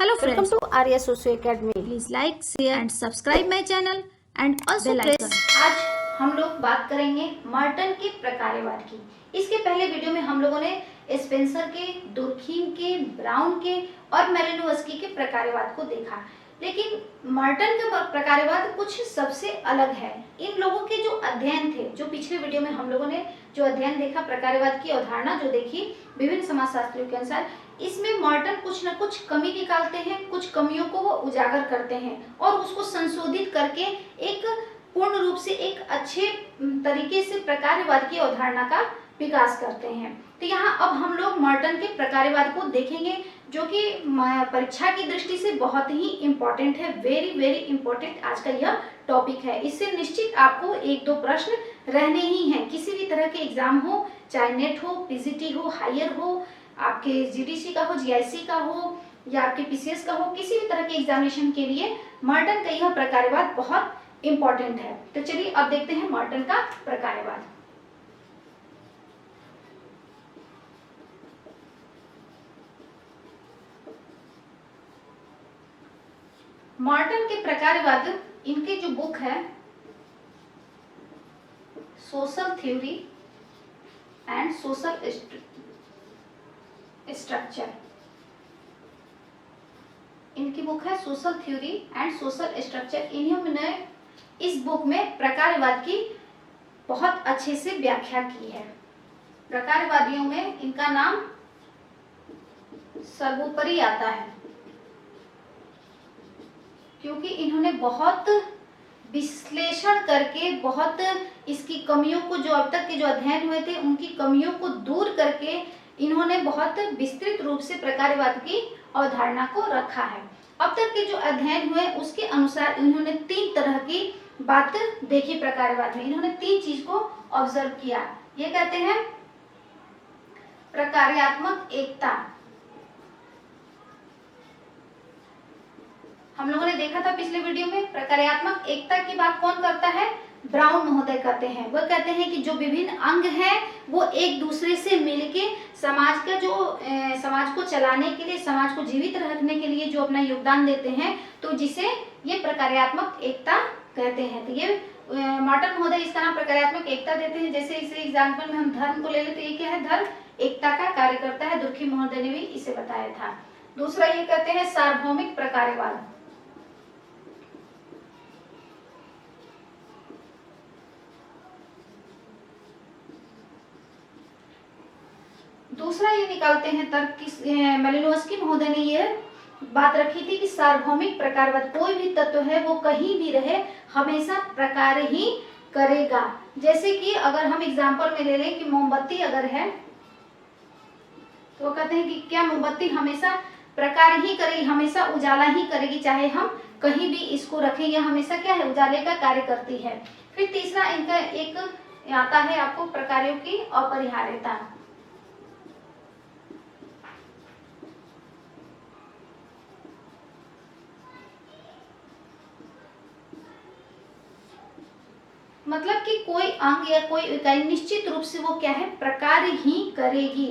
Hello Welcome friends, to Arya Socio Academy. please like, share and subscribe my channel and also Bell press। icon। आज हम लोग बात करेंगे Merton के प्रकारवाद की। इसके पहले वीडियो में हम लोगों ने स्पेंसर के, दुर्खीम के, ब्राउन के और मेलिनोवस्की के प्रकारवाद को देखा, लेकिन मर्टन का प्रकारवाद कुछ सबसे अलग है। इन लोगों के जो अध्ययन थे, जो पिछले वीडियो में हम लोगों ने जो अध्ययन देखा, प्रकारवाद की अवधारणा जो देखी विभिन्न समाजशास्त्रियों के अनुसार, इसमें मर्टन कुछ न कुछ कमी निकालते हैं, कुछ कमियों को वो उजागर करते हैं और उसको संशोधित करके एक पूर्ण रूप से एक अच्छे तरीके से प्रकारवाद की अवधारणा का विकास करते हैं। तो यहाँ अब हम लोग मर्टन के प्रकारवाद को देखेंगे, जो कि परीक्षा की दृष्टि से बहुत ही इम्पोर्टेंट है। वेरी वेरी इम्पोर्टेंट आज का यह टॉपिक है। इससे निश्चित आपको एक दो प्रश्न रहने ही हैं। किसी भी तरह के एग्जाम हो, चाहे नेट हो, पीजीटी हो, हायर हो, आपके जीडीसी का हो, जीआईसी का हो या आपके पीसीएस का हो, किसी भी तरह के एग्जामिनेशन के लिए मर्टन का यह प्रकारवाद बहुत इंपॉर्टेंट है। तो चलिए अब देखते हैं मर्टन का प्रकारवाद। मर्टन के प्रकारवाद, इनके जो बुक है social theory and social structure, इनकी बुक है social theory and social structure. इन्होंने इस बुक में प्रकारवाद की बहुत अच्छे से व्याख्या की है। प्रकारवादियों में इनका नाम सर्वोपरि आता है, क्योंकि इन्होंने बहुत विश्लेषण करके, बहुत इसकी कमियों को, जो अब तक के जो अध्ययन हुए थे उनकी कमियों को दूर करके इन्होंने बहुत विस्तृत रूप से प्रकारवाद की अवधारणा को रखा है। अब तक के जो अध्ययन हुए उसके अनुसार इन्होंने तीन तरह की बात देखी प्रकारवाद में। इन्होंने तीन चीज को ऑब्जर्व किया। ये कहते हैं प्रकार्यात्मक एकता। हम लोगों ने देखा था पिछले वीडियो में, प्रकार्यात्मक एकता की बात कौन करता है? ब्राउन महोदय कहते हैं। वह कहते हैं कि जो विभिन्न अंग हैं वो एक दूसरे से मिलके समाज का जो समाज को चलाने के लिए, समाज को जीवित रखने के लिए जो अपना योगदान देते हैं, तो जिसे ये प्रकार्यात्मक एकता कहते हैं। तो ये मर्टन महोदय इसका नाम प्रकार्यात्मक एकता देते हैं। जैसे इसे एग्जाम्पल में हम धर्म को ले लेते हैं, ये क्या है? धर्म एकता का कार्य करता है। दुर्खीम महोदय ने भी इसे बताया था। दूसरा ये कहते हैं सार्वभौमिक प्रकारवाद। दूसरा ये निकालते हैं तर्क, मेलिनोवस्की महोदय ने ये बात रखी थी कि सार्वभौमिक प्रकारवाद, कोई भी तत्व है वो कहीं भी रहे हमेशा प्रकार ही करेगा। जैसे कि अगर हम एग्जांपल में ले लें कि मोमबत्ती अगर है तो वो कहते हैं कि क्या मोमबत्ती हमेशा प्रकार ही करेगी, हमेशा उजाला ही करेगी, चाहे हम कहीं भी इसको रखें, या हमेशा क्या है, उजाले का कार्य करती है। फिर तीसरा इनका एक आता है आपको प्रकारों की अपरिहार्यता। मतलब कि कोई अंग या कोई इकाई निश्चित रूप से वो क्या है, प्रकार ही करेगी।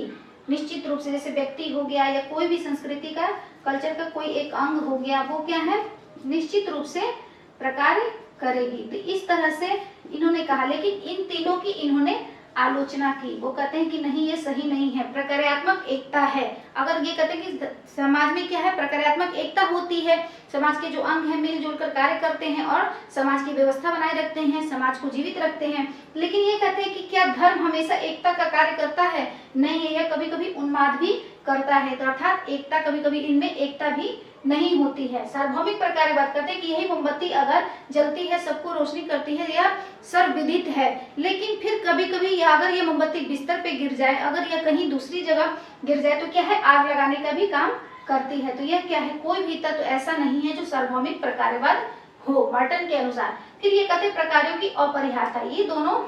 निश्चित रूप से, जैसे व्यक्ति हो गया या कोई भी संस्कृति का, कल्चर का कोई एक अंग हो गया, वो क्या है, निश्चित रूप से प्रकार करेगी। तो इस तरह से इन्होंने कहा, लेकिन इन तीनों की इन्होंने आलोचना की। वो कहते हैं कि नहीं, ये सही नहीं है, प्रकार्यात्मक एकता है। अगर ये कहते हैं कि समाज में क्या है, प्रकार्यात्मक एकता होती है, समाज के जो अंग हैं मिलजुल कर कार्य करते हैं और समाज की व्यवस्था बनाए रखते हैं, समाज को जीवित रखते हैं। लेकिन ये कहते हैं कि क्या धर्म हमेशा एकता का कार्य करता है? नहीं, यह कभी कभी उन्माद भी करता है। तो अर्थात एकता, कभी कभी इनमें एकता भी नहीं होती है। सार्वभौमिक प्रकारवाद कहते हैं कि यही मोमबत्ती अगर जलती है, सबको रोशनी करती है, यह सर्वविदित है, लेकिन फिर कभी कभी अगर ये मोमबत्ती बिस्तर पे गिर जाए, अगर यह कहीं दूसरी जगह गिर जाए तो क्या है, आग लगाने का भी काम करती है। तो यह क्या है, कोई भी तत्व ऐसा नहीं है जो सार्वभौमिक प्रकारवाद हो मर्टन के अनुसार। फिर ये कहते हैं प्रकारों की अपरिहार्यता। ये दोनों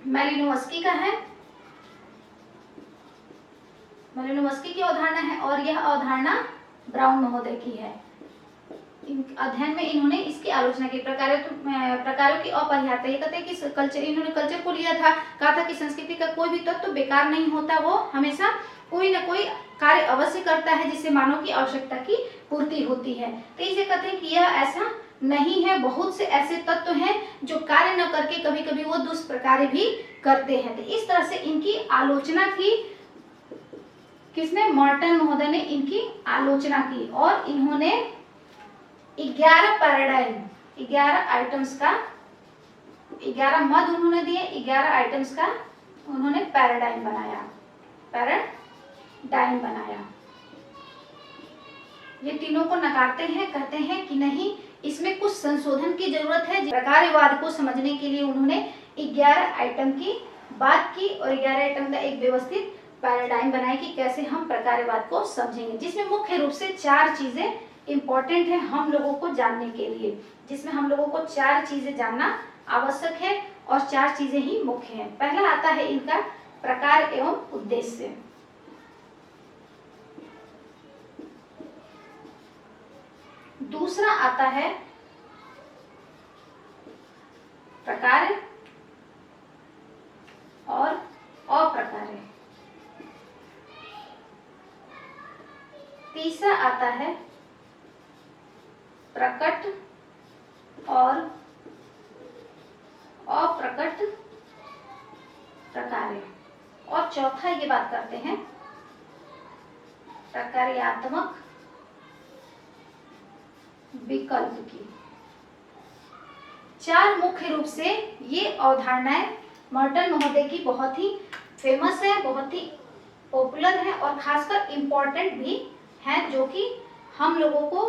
मेलिनोवस्की का है, मेलिनोवस्की की अवधारणा है, और यह अवधारणा ब्राउन महोदय की है। अध्ययन में इन्होंने इसकी आलोचना की। प्रकारों की अपरिहार्यता, ये कहते हैं कि कल्चर, इन्होंने कल्चर को लिया था, कहा था कि संस्कृति का कोई भी तत्व बेकार नहीं होता, वो हमेशा कोई ना कोई कार्य अवश्य करता है जिससे मानव की आवश्यकता की पूर्ति होती है। तो इसे कहते हैं कि यह ऐसा नहीं है, बहुत से ऐसे तत्व हैं जो कार्य न करके कभी कभी वो दुष्प्रकार्य भी करते हैं। तो इस तरह से इनकी आलोचना की, किसने, मॉर्टन महोदय ने इनकी आलोचना की और इन्होंने 11 पैराडाइम, 11 आइटम्स का, 11 मद उन्होंने दिए, 11 आइटम्स का उन्होंने पैराडाइम बनाया, पैराडाइम बनाया। ये तीनों को नकारते हैं, कहते हैं कि नहीं, इसमें कुछ संशोधन की जरूरत है। प्रकारवाद को समझने के लिए उन्होंने 11 आइटम की बात की और 11 आइटम का एक व्यवस्थित पैराडाइम बनाया कि कैसे हम प्रकारवाद को समझेंगे, जिसमें मुख्य रूप से 4 चीजें इंपॉर्टेंट है हम लोगों को जानने के लिए, जिसमें हम लोगों को 4 चीजें जानना आवश्यक है और 4 चीजें ही मुख्य हैं। पहला आता है इनका प्रकार एवं उद्देश्य। दूसरा आता है प्रकार और अप्रकार्य। तीसरा आता है प्रकट और अप्रकट प्रकार्य। और चौथा ये बात करते हैं प्रकार्यात्मक विकल्प की। 4 मुख्य रूप से ये अवधारणाएं मॉर्टन महोदय की बहुत ही फेमस है, बहुत ही पॉपुलर है और खासकर इम्पोर्टेंट भी है, जो कि हम लोगों को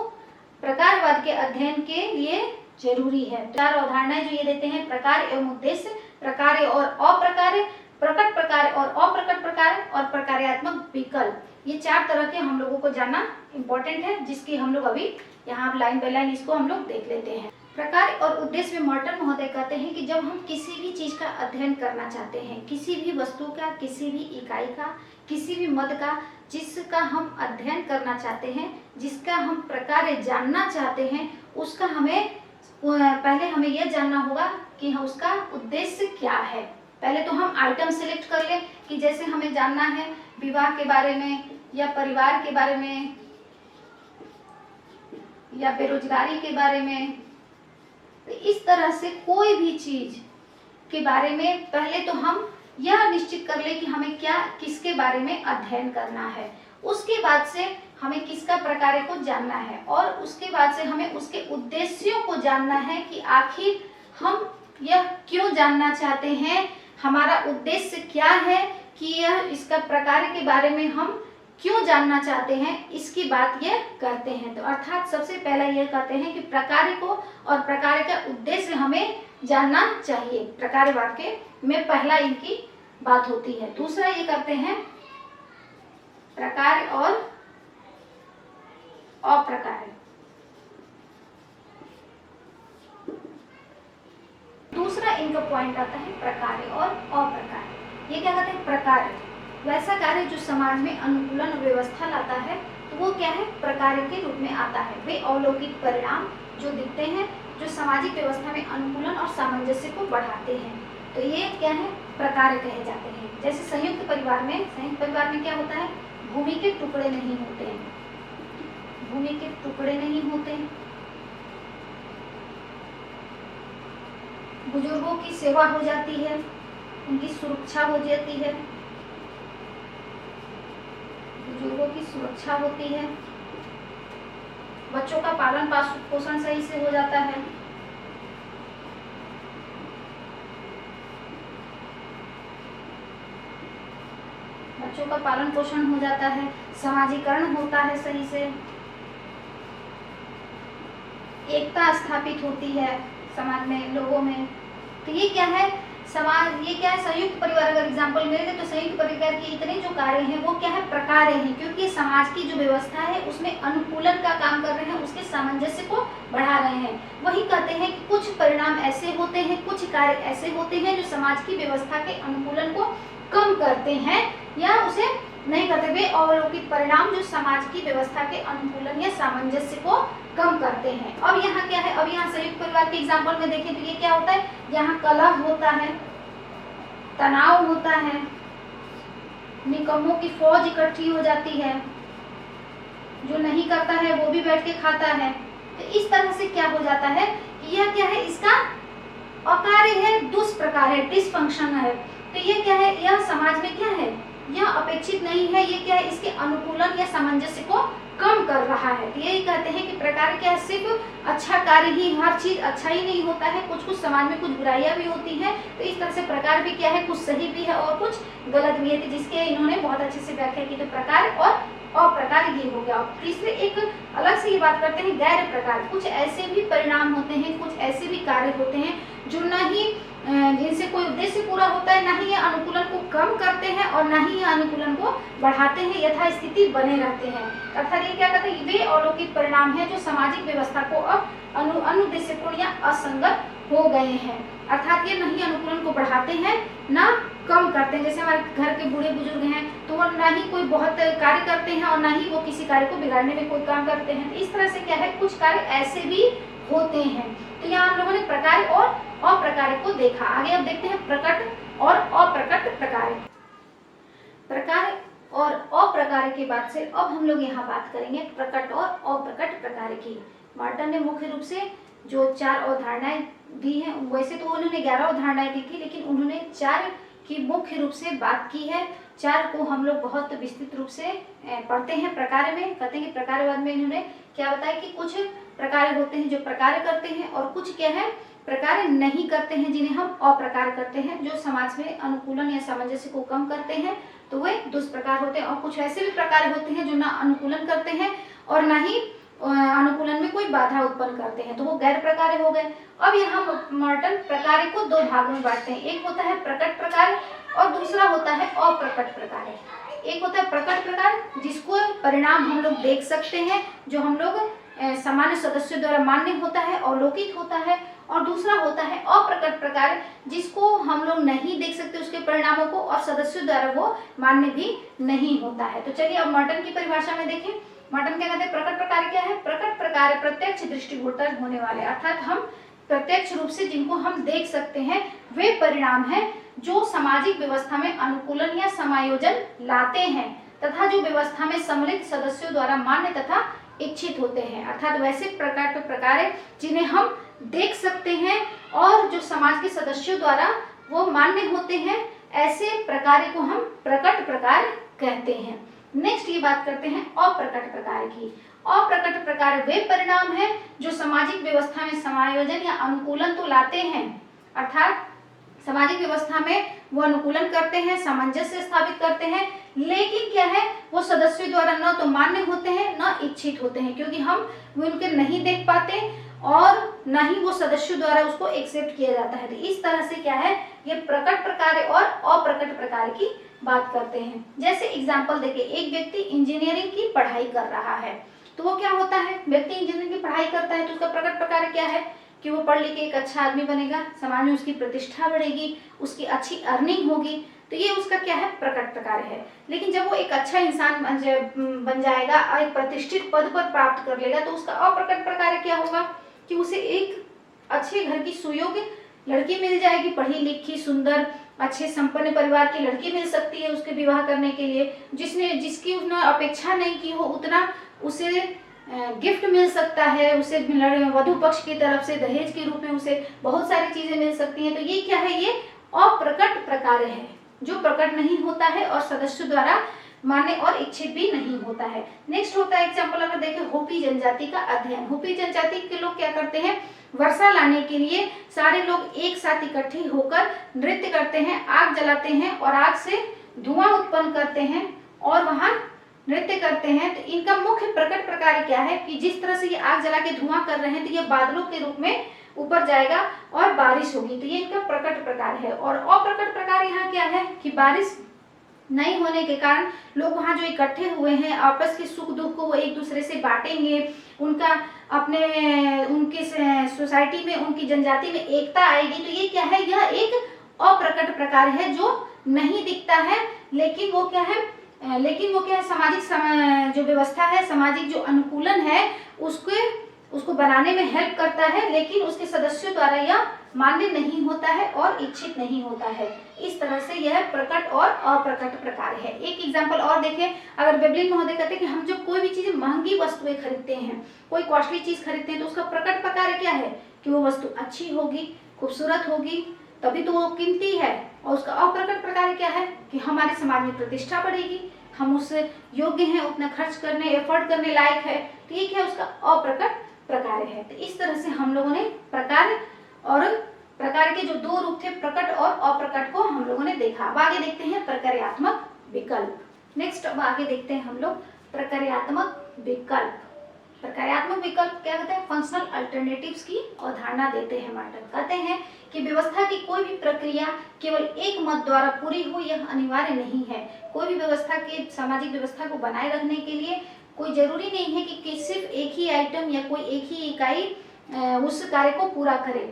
प्रकारवाद के अध्ययन के लिए जरूरी है। 4 अवधारणाएं जो ये देते हैं, प्रकार एवं उद्देश्य, प्रकार्य और अप्रकार्य, प्रकट प्रकार और अप्रकट प्रकार और प्रकार्यात्मक विकल्प। ये 4 तरह के हम लोगों को जानना इम्पोर्टेंट है, जिसकी हम लोग अभी यहाँ लाइन बाय लाइन इसको हम लोग देख लेते हैं। प्रकार और उद्देश्य में मॉर्टन महोदय कहते हैं कि जब हम किसी भी चीज का अध्ययन करना चाहते हैं, किसी भी वस्तु का, किसी भी इकाई का, किसी भी मद का, जिसका हम अध्ययन करना चाहते हैं, जिसका हम प्रकार जानना चाहते हैं, उसका पहले हमें यह जानना होगा कि उसका उद्देश्य क्या है। पहले तो हम आइटम सिलेक्ट कर लें कि जैसे हमें जानना है विवाह के बारे में या परिवार के बारे में या बेरोजगारी के बारे में। तो इस तरह से कोई भी चीज के बारे में पहले तो हम यह निश्चित कर ले कि हमें किसके बारे में अध्ययन करना है, उसके बाद से हमें किसका प्रकार को जानना है और उसके बाद से हमें उसके उद्देश्यों को जानना है कि आखिर हम यह क्यों जानना चाहते हैं, हमारा उद्देश्य क्या है कि यह इसका प्रकार के बारे में हम क्यों जानना चाहते हैं, इसकी बात ये करते हैं। तो अर्थात सबसे पहला यह कहते हैं कि प्रकार को और प्रकार का उद्देश्य हमें जानना चाहिए। प्रकारवाद के में पहला इनकी बात होती है। दूसरा ये करते हैं प्रकार और अप्रकार। दूसरा इनका पॉइंट आता है प्रकार और अप्रकार। ये क्या कहते हैं, प्रकार वैसा कार्य जो समाज में अनुकूलन और व्यवस्था लाता है, तो वो क्या है, प्रकार के रूप में आता है। वे अलौकिक परिणाम जो दिखते हैं, जो सामाजिक व्यवस्था में अनुकूलन और सामंजस्य को बढ़ाते हैं, तो ये क्या है, प्रकार कहे जाते हैं। जैसे संयुक्त परिवार में क्या होता है, भूमि के टुकड़े नहीं होते हैं, भूमि के टुकड़े नहीं होते हैं। बुजुर्गों की सेवा हो जाती है, उनकी सुरक्षा हो जाती है, बुजुर्गों की सुरक्षा होती है। बच्चों का पालन पोषण सही से हो जाता है। बच्चों का पालन पोषण हो जाता है, समाजीकरण होता है सही से, एकता स्थापित होती है समाज में, लोगों में। तो ये क्या है, समाज, ये क्या है, संयुक्त परिवार अगर एग्जाम्पल मिले तो संयुक्त परिवार के इतने जो कार्य हैं वो क्या है, प्रकार हैं, क्योंकि समाज की जो व्यवस्था है उसमें अनुकूलन का काम कर रहे हैं, उसके सामंजस्य को बढ़ा रहे हैं। वही कहते हैं कि कुछ परिणाम ऐसे होते हैं, कुछ कार्य ऐसे होते हैं जो समाज की व्यवस्था के अनुकूलन को कम करते हैं या उसे नहीं करते, वे अवलोकित परिणाम जो समाज की व्यवस्था के अनुकूलन या सामंजस्य को कम करते हैं। अब यहाँ क्या है, अब यहाँ संयुक्त परिवार के एग्जाम्पल में देखें तो ये क्या होता है, यहाँ कलह होता है, तनाव होता है, निकम्मों की फौज इकट्ठी हो जाती है, जो नहीं करता है वो भी बैठ के खाता है। तो इस तरह से क्या हो जाता है कि यह क्या है, इसका अकार्य है, दुष्प्रकार है, डिसफंक्शन है। तो ये क्या है, यह समाज में क्या है, यह अपेक्षित नहीं है, ये क्या है, इसके अनुकूलन या सामंजस्य को कम कर रहा है। तो यही कहते हैं कि प्रकार क्या है, सिर्फ अच्छा कार्य ही, हर चीज अच्छा ही नहीं होता है, कुछ कुछ समाज में कुछ बुराइयां भी होती हैं। तो इस तरह से प्रकार भी क्या है, कुछ सही भी है और कुछ गलत भी है, जिसके इन्होंने बहुत अच्छे से व्याख्या की। तो प्रकार और अप्रकार ये हो गया। और तीसरे एक अलग से ये बात करते हैं गैर प्रकार। कुछ ऐसे भी परिणाम होते हैं, कुछ ऐसे भी कार्य होते हैं जो न ही जिनसे कोई उद्देश्य पूरा होता है, ना ही ये अनुकूलन को कम करते हैं और ना ही ये अनुकूलन को बढ़ाते हैं, यथास्थिति बने रहते हैं। अर्थात ये क्या कहते हैं, वे अलौकिक परिणाम हैं जो सामाजिक व्यवस्था को अब अनुद्देश्यपूर्ण या असंगत हो गए हैं। अर्थात ये नहीं अनुकूलन को बढ़ाते हैं ना कम करते हैं। जैसे हमारे घर के बूढ़े बुजुर्ग हैं तो वो ना ही कोई बहुत कार्य करते हैं और ना ही वो किसी कार्य को बिगाड़ने में कोई काम करते हैं। इस तरह से क्या है, कुछ कार्य ऐसे भी होते हैं। तो यहाँ हम लोगों ने प्रकार और अप्रकार को देखा। आगे अब देखते हैं प्रकट और अप्रकट प्रकार। प्रकार और अप्रकार के बाद से अब हम लोग यहाँ बात करेंगे प्रकट और अप्रकट प्रकार की। मार्टन ने मुख्य रूप से जो 4 अवधारणाएं दी हैं, वैसे तो उन्होंने 11 अवधारणाएं दी थी, लेकिन उन्होंने 4 की मुख्य रूप से बात की है। 4 को हम लोग बहुत विस्तृत रूप से पढ़ते हैं प्रकार में। कहते हैं कि प्रकारवाद में इन्होंने क्या बताया कि कुछ प्रकार होते हैं जो प्रकार करते हैं और कुछ क्या है, प्रकार नहीं करते हैं, जिन्हें हम अप्रकार करते हैं, जो समाज में अनुकूलन या सामंजस्य को कम करते हैं, तो वे दुष्प्रकार होते हैं। और कुछ ऐसे भी प्रकार होते हैं जो ना अनुकूलन करते हैं और ना ही अनुकूलन में कोई बाधा उत्पन्न करते हैं, तो वो गैर प्रकार हो गए। अब यहाँ मार्टन प्रकार को 2 भागों में बांटते हैं। एक होता है प्रकट प्रकार और दूसरा होता है अप्रकट प्रकार। एक होता है प्रकट प्रकार जिसको परिणाम हम लोग देख सकते हैं, जो हम लोग सामान्य सदस्यों द्वारा मान्य होता है, अवलोकित होता है। और दूसरा होता है अप्रकट प्रकार जिसको हम लोग नहीं देख सकते उसके परिणामों को और सदस्यों द्वारा वो मान्य भी नहीं होता है। तो चलिए अब मार्टन की परिभाषा में देखें। मार्टन क्या कहते हैं, प्रकट प्रकार क्या है, प्रकट प्रकार प्रत्यक्ष दृष्टिगोचर होने वाले, अर्थात हम प्रत्यक्ष रूप से जिनको हम देख सकते हैं वे परिणाम हैं जो सामाजिक व्यवस्था में अनुकूलन या समायोजन लाते हैं तथा जो व्यवस्था में सम्मिलित सदस्यों द्वारा मान्य तथा इच्छित होते हैं। अर्थात वैसे प्रकट प्रकार जिन्हें हम देख सकते हैं और जो समाज के सदस्यों द्वारा वो मान्य होते हैं, ऐसे प्रकार को हम प्रकट प्रकार कहते हैं। नेक्स्ट ये बात करते हैं अप्रकट प्रकार की। अप्रकट प्रकार वे परिणाम हैं जो सामाजिक व्यवस्था में समायोजन या अनुकूलन तो लाते हैं, अर्थात सामाजिक व्यवस्था में वो अनुकूलन करते हैं, सामंजस्य स्थापित करते हैं, लेकिन क्या है, वो सदस्यों द्वारा न तो मान्य होते हैं न इच्छित होते हैं, क्योंकि हम वो उनके नहीं देख पाते और न ही वो सदस्यों द्वारा उसको एक्सेप्ट किया जाता है। तो इस तरह से क्या है, ये प्रकट प्रकार और अप्रकट प्रकार की बात करते हैं। जैसे एग्जाम्पल देखिए, एक व्यक्ति इंजीनियरिंग की पढ़ाई कर रहा है, तो वो क्या होता है, व्यक्ति इंजीनियरिंग की पढ़ाई करता है तो उसका प्रकट प्रकार क्या है कि वो पढ़ लिख के एक अच्छा आदमी बनेगा, समाज में उसकी प्रतिष्ठा बढ़ेगी, उसकी अच्छी अर्निंग होगी, तो ये उसका क्या है, प्रकट प्रकार है। लेकिन जब वो एक अच्छा इंसान बन जाएगा और एक प्रतिष्ठित पद पर प्राप्त कर लेगा तो उसका अप्रकट प्रकार क्या होगा कि उसे एक अच्छे घर की सुयोग्य लड़की मिल जाएगी, पढ़ी लिखी सुंदर अच्छे संपन्न परिवार की लड़की मिल सकती है उसके विवाह करने के लिए, जिसकी उसने अपेक्षा नहीं की हो उतना उसे गिफ्ट मिल सकता है, उसे वधु पक्ष की तरफ से दहेज के रूप में उसे बहुत सारी चीजें मिल सकती हैं। तो ये क्या है, ये अप्रकट प्रकार है जो प्रकट नहीं होता है और सदस्यों द्वारा मान्य और इच्छित भी नहीं होता है। नेक्स्ट होता है एग्जाम्पल अगर देखें, होपी जनजाति का अध्ययन। होपी जनजाति के लोग क्या करते हैं, वर्षा लाने के लिए सारे लोग एक साथ इकट्ठे होकर नृत्य करते हैं, आग जलाते हैं और आग से धुआं उत्पन्न करते हैं और वहां नृत्य करते हैं। तो इनका मुख्य प्रकट प्रकार क्या है कि जिस तरह से ये आग जला के धुआं कर रहे हैं तो ये बादलों के रूप में ऊपर जाएगा और बारिश होगी, तो ये इनका प्रकट प्रकार है। और अप्रकट प्रकार यहाँ क्या है कि बारिश नहीं होने के कारण लोग वहाँ जो इकट्ठे हुए हैं आपस के सुख दुख को वो एक दूसरे से बांटेंगे, उनका उनकी सोसाइटी में उनकी जनजाति में एकता आएगी। तो ये क्या है, यह एक अप्रकट प्रकार है जो नहीं दिखता है, लेकिन वो क्या है, लेकिन वो क्या है, सामाजिक जो व्यवस्था है, सामाजिक जो अनुकूलन है उसको बनाने में हेल्प करता है, लेकिन उसके सदस्यों द्वारा यह मान्य नहीं होता है और इच्छित नहीं होता है। इस तरह से यह प्रकट और अप्रकट प्रकार है। एक एग्जांपल और देखें, अगर वेबलिन महोदय कहते हैं कि हम जब कोई भी चीज महंगी वस्तुएं खरीदते हैं, कोई कॉस्टली चीज खरीदते हैं, तो उसका प्रकट प्रकार क्या है कि वो वस्तु अच्छी होगी, खूबसूरत होगी, तभी तो वो कीमती है। और उसका अप्रकट प्रकार क्या है कि हमारे समाज में प्रतिष्ठा बढ़ेगी, हम उस योग्य हैं, उतना खर्च करने, एफर्ट करने लायक है, तो ये क्या है, उसका अप्रकट प्रकार है। तो इस तरह से हम लोगों ने प्रकार और प्रकार के जो दो रूप थे, प्रकट और अप्रकट, को हम लोगों ने देखा। अब आगे देखते हैं प्रकार्यात्मक विकल्प। नेक्स्ट अब आगे देखते हैं हम लोग प्रकार्यात्मक विकल्प। प्रकार्यात्मक विकल्प क्या होता है, फंक्शनल अल्टरनेटिव्स की अवधारणा देते हैं मार्टन। कहते हैं कि व्यवस्था की कोई भी प्रक्रिया केवल एक मत द्वारा पूरी हो यह अनिवार्य नहीं है। कोई भी व्यवस्था के, सामाजिक व्यवस्था को बनाए रखने के लिए कोई जरूरी नहीं है कि सिर्फ एक ही आइटम या कोई एक ही इकाई उस कार्य को पूरा करे,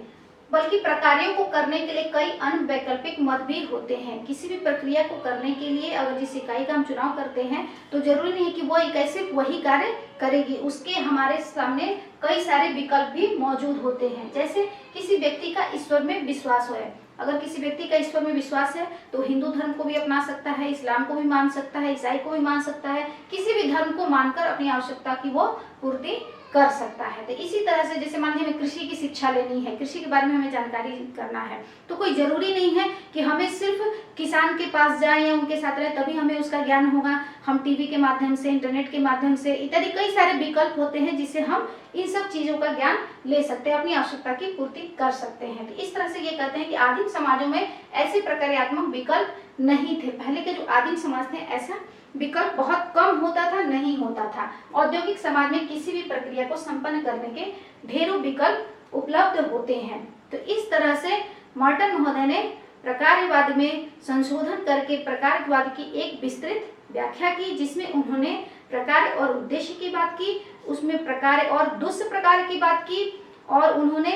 बल्कि प्रकार्यों को करने के लिए कई अन्य वैकल्पिक मत भी होते हैं। किसी भी प्रक्रिया को करने के लिए अगर जिस इकाई का हम चुनाव करते हैं तो जरूरी नहीं है कि वो इकाई सिर्फ वही कार्य करेगी, उसके हमारे सामने कई सारे विकल्प भी मौजूद होते हैं। जैसे किसी व्यक्ति का ईश्वर में विश्वास है, अगर किसी व्यक्ति का ईश्वर में विश्वास है तो हिंदू धर्म को भी अपना सकता है, इस्लाम को भी मान सकता है, ईसाई को भी मान सकता है, किसी भी धर्म को मानकर अपनी आवश्यकता की वो पूर्ति कर सकता है। तो इसी तरह से जैसे मान लीजिए हमें कृषि की शिक्षा लेनी है, कृषि के बारे में हमें जानकारी करना है, तो कोई जरूरी नहीं है कि हमें सिर्फ किसान के पास जाएं या उनके साथ रहें तभी हमें उसका ज्ञान होगा। हम टीवी के माध्यम से, इंटरनेट के माध्यम से इत्यादि कई सारे विकल्प होते हैं जिससे हम इन सब चीजों का ज्ञान ले सकते हैं, अपनी आवश्यकता की पूर्ति कर सकते हैं। तो इस तरह से ये कहते हैं कि आदिम समाजों में ऐसे प्रकार्यात्मक विकल्प नहीं थे। पहले के जो आदिम समाज थे ऐसा विकल्प बहुत कम होता था, नहीं होता था। औद्योगिक समाज में किसी भी प्रक्रिया को संपन्न करने के ढेरों विकल्प उपलब्ध होते हैं। तो इस तरह से मार्टन महोदय ने प्रकारवाद में संशोधन करके प्रकारवाद की एक विस्तृत व्याख्या की, जिसमें उन्होंने प्रकार और उद्देश्य की बात की, उसमें प्रकार और दुष्प्रकार की बात की, और उन्होंने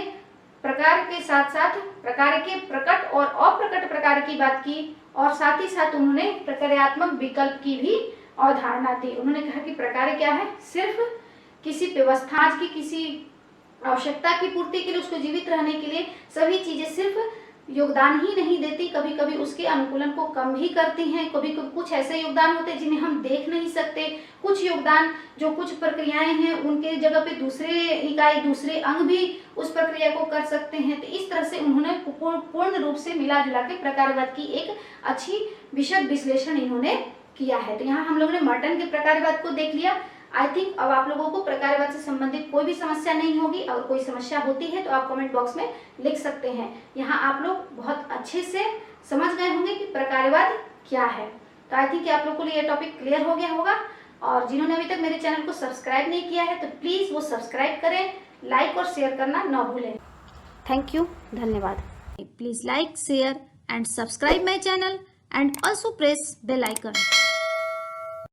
प्रकार के साथ साथ प्रकार के प्रकट और अप्रकट प्रकार की बात की, और साथ ही साथ उन्होंने प्रकार्यात्मक विकल्प की भी अवधारणा दी। उन्होंने कहा कि प्रकार क्या है, सिर्फ किसी व्यवस्था की किसी आवश्यकता की पूर्ति के लिए, उसको जीवित रहने के लिए सभी चीजें सिर्फ योगदान ही नहीं देती, कभी कभी उसके अनुकूलन को कम भी करती हैं। कभी कभी कुछ ऐसे योगदान होते हैं जिन्हें हम देख नहीं सकते, कुछ योगदान जो कुछ प्रक्रियाएं हैं उनके जगह पे दूसरे इकाई, दूसरे अंग भी उस प्रक्रिया को कर सकते हैं। तो इस तरह से उन्होंने पूर्ण रूप से मिला जुला के प्रकारवाद की एक अच्छी विशद विश्लेषण इन्होंने किया है। तो यहाँ हम लोगों ने मार्टन के प्रकारवाद को देख लिया। आई थिंक अब आप लोगों को प्रकारवाद से संबंधित कोई भी समस्या नहीं होगी। अगर कोई समस्या होती है तो आप कमेंट बॉक्स में लिख सकते हैं। यहाँ आप लोग बहुत अच्छे से समझ गए होंगे कि प्रकारवाद क्या है। तो आई थिंक आप लोग को लिए यह टॉपिक क्लियर हो गया होगा। और जिन्होंने अभी तक मेरे चैनल को सब्सक्राइब नहीं किया है तो प्लीज़ वो सब्सक्राइब करें, लाइक और शेयर करना ना भूलें। थैंक यू, धन्यवाद। Please like, share and subscribe my channel and also press bell icon.